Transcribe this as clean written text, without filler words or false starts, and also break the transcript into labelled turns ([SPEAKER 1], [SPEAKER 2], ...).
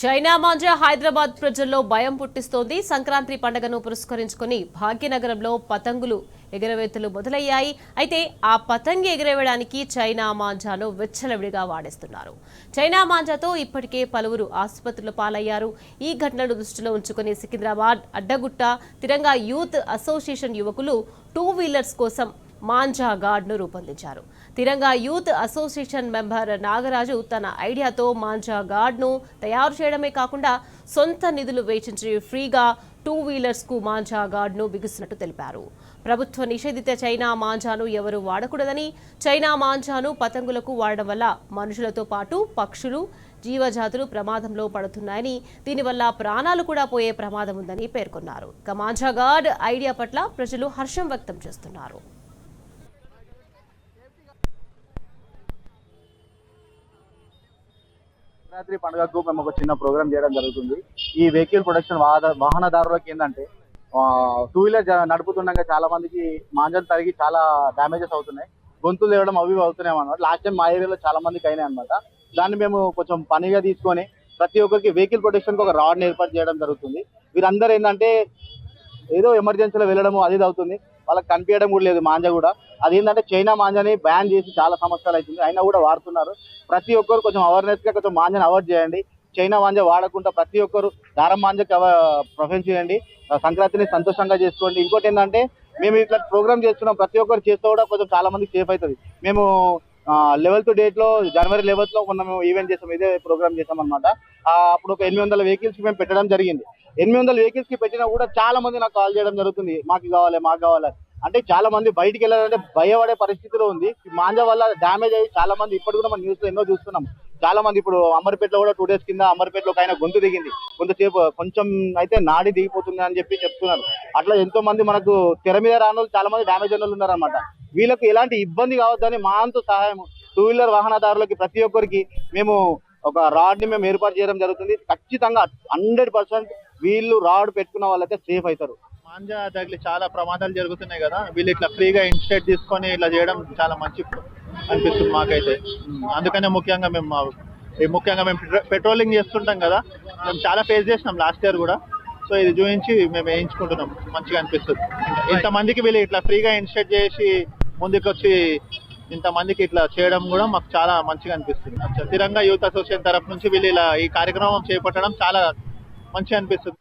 [SPEAKER 1] China manja Hyderabad ప్రజల్లో భయం పుట్టిస్తోంది. సంక్రాంతి పండుగను పురస్కరించుకుని భాగ్యనగరంలో పతంగులు ఎగరవేతలు మొదలయ్యాయి. అయితే ఆ పతంగి ఎగరవేయడానికి చైనా మాంజాను విచ్చలవిడిగా వాడేస్తున్నారు. చైనా మాంజాతో ఇప్పటికే పలువురు ఆసుపత్రుల పాలయ్యారు. ఈ ఘటనను దృష్టిలో ఉంచుకుని సికింద్రాబాద్ అడ్డగుట్ట తిరంగా యూత్ అసోసియేషన్ యువకులు 2 వీలర్స్ కోసం మాంజా గార్డ్ను రూపొందించారు. తిరంగా యూత్ అసోసియేషన్ మెంబర్ నాగరాజు తన ఐడియాతో మాంజా గార్డ్ను తయారు చేయడమే కాకుండా సొంత నిధులు వెచ్చించి ఫ్రీగా 2 వీలర్స్కు మాంజా గార్డ్ను బిగిస్తున్నట్టు తెలిపారు. ప్రభుత్వ నిషేధిత చైనా మాంజాను ఎవరూ వాడకూడదని, చైనా మాంజాను పతంగులకు వాడడం వల్ల మనుషులతో పాటు పక్షులు జీవజాతులు ప్రమాదంలో పడుతున్నాయని, దీనివల్ల ప్రాణాలు కూడా పోయే ప్రమాదం ఉందని పేర్కొన్నారు. ఇక మాంజా గార్డ్ ఐడియా పట్ల ప్రజలు హర్షం వ్యక్తం చేస్తున్నారు.
[SPEAKER 2] సంక్రాంతి పండుగకు మేము ఒక చిన్న ప్రోగ్రామ్ చేయడం జరుగుతుంది. ఈ వెహికల్ ప్రొడక్షన్ వాహనదారులకు ఏంటంటే 2 వీలర్ నడుపుతుండగా చాలా మందికి మాంజాలు తరిగి చాలా డ్యామేజెస్ అవుతున్నాయి, గొంతులు లేవడం అవి అవుతున్నాయి అన్నమాట. లాస్ట్ టైం మా ఏరియాలో చాలా మందికి అయినాయి అనమాట. దాన్ని మేము కొంచెం పనిగా తీసుకొని ప్రతి ఒక్కరికి వెహికల్ ప్రొటెక్షన్ ఒక రాడ్ని ఏర్పాటు చేయడం జరుగుతుంది. వీరందరూ ఏంటంటే ఏదో ఎమర్జెన్సీలో వెళ్ళడం అది అవుతుంది, వాళ్ళకి కనిపించడం కూడా లేదు మాంజా కూడా. అదేంటంటే చైనా మాంజాని బ్యాన్ చేసి చాలా సంవత్సరాలు అవుతుంది, అయినా కూడా వాడుతున్నారు. ప్రతి ఒక్కరు కొంచెం అవేర్నెస్ గా కొంచెం మాంజాని అవాయిడ్ చేయండి. చైనా మాంజా వాడకుండా ప్రతి ఒక్కరు దారం మాంజాకి ప్రిఫరెన్స్ చేయండి. సంక్రాంతిని సంతోషంగా చేసుకోండి. ఇంకోటి ఏంటంటే మేము ఇట్లా ప్రోగ్రామ్ చేస్తున్నాం, ప్రతి ఒక్కరు చేస్తే కూడా కొంచెం చాలా మందికి సేఫ్ అవుతుంది. మేము 11th డేట్ లో జనవరి 11th లో మనం ఈవెంట్ చేసాం, ఇదే ప్రోగ్రామ్ చేసాం అనమాట. అప్పుడు ఒక 800 వెహికల్స్ మేము పెట్టడం జరిగింది. 800 వెహికల్స్ కి పెట్టినా కూడా చాలా మంది నాకు కాల్ చేయడం జరుగుతుంది, మాకు కావాలి. అంటే చాలా మంది బయటికి వెళ్ళాలంటే భయపడే పరిస్థితిలో ఉంది. మాంజా వల్ల డ్యామేజ్ అయ్యి చాలా మంది ఇప్పటి కూడా మనం న్యూస్ లో ఎన్నో చూస్తున్నాం. చాలా మంది ఇప్పుడు అమర్పేటలో కూడా 2 days కింద అమర్పేటలో ఒక ఆయన గొంతు దిగింది, కొంతసేపు కొంచెం అయితే నాడి దిగిపోతుంది అని చెప్పి చెప్తున్నారు. అట్లా ఎంతో మంది మనకు తెర మీద రాని చాలా మంది డ్యామేజ్ అయిన వాళ్ళు ఉన్నారు అనమాట. వీళ్ళకి ఎలాంటి ఇబ్బంది కావద్దని మా అంతు సహాయం 2 వీలర్ వాహనదారులకి ప్రతి ఒక్కరికి మేము ఒక రాడ్ ని మేము ఏర్పాటు చేయడం జరుగుతుంది. ఖచ్చితంగా 100% వీళ్ళు రాడ్ పెట్టుకున్న వాళ్ళైతే సేఫ్ అవుతారు.
[SPEAKER 3] మాంజా తగిలి చాలా ప్రమాదాలు జరుగుతున్నాయి కదా, వీళ్ళు ఇట్లా ఫ్రీగా ఇన్స్టేట్ తీసుకొని ఇట్లా చేయడం చాలా మంచి అనిపిస్తుంది మాకైతే. అందుకనే ముఖ్యంగా మేము పెట్రోలింగ్ చేస్తుంటాం కదా, మేము చాలా ఫేస్ చేసినాం లాస్ట్ ఇయర్ కూడా. సో ఇది చూపించి మేము వేయించుకుంటున్నాం, మంచిగా అనిపిస్తుంది. ఇంతమందికి వీళ్ళు ఇట్లా ఫ్రీగా ఇన్స్టేట్ చేసి ముందుకు వచ్చి ఇంతమందికి ఇట్లా చేయడం కూడా మాకు చాలా మంచిగా అనిపిస్తుంది. తిరంగా యూత్ అసోసియేషన్ తరఫు నుంచి వీళ్ళు ఇలా ఈ కార్యక్రమం చేపట్టడం చాలా మంచిగా అనిపిస్తుంది.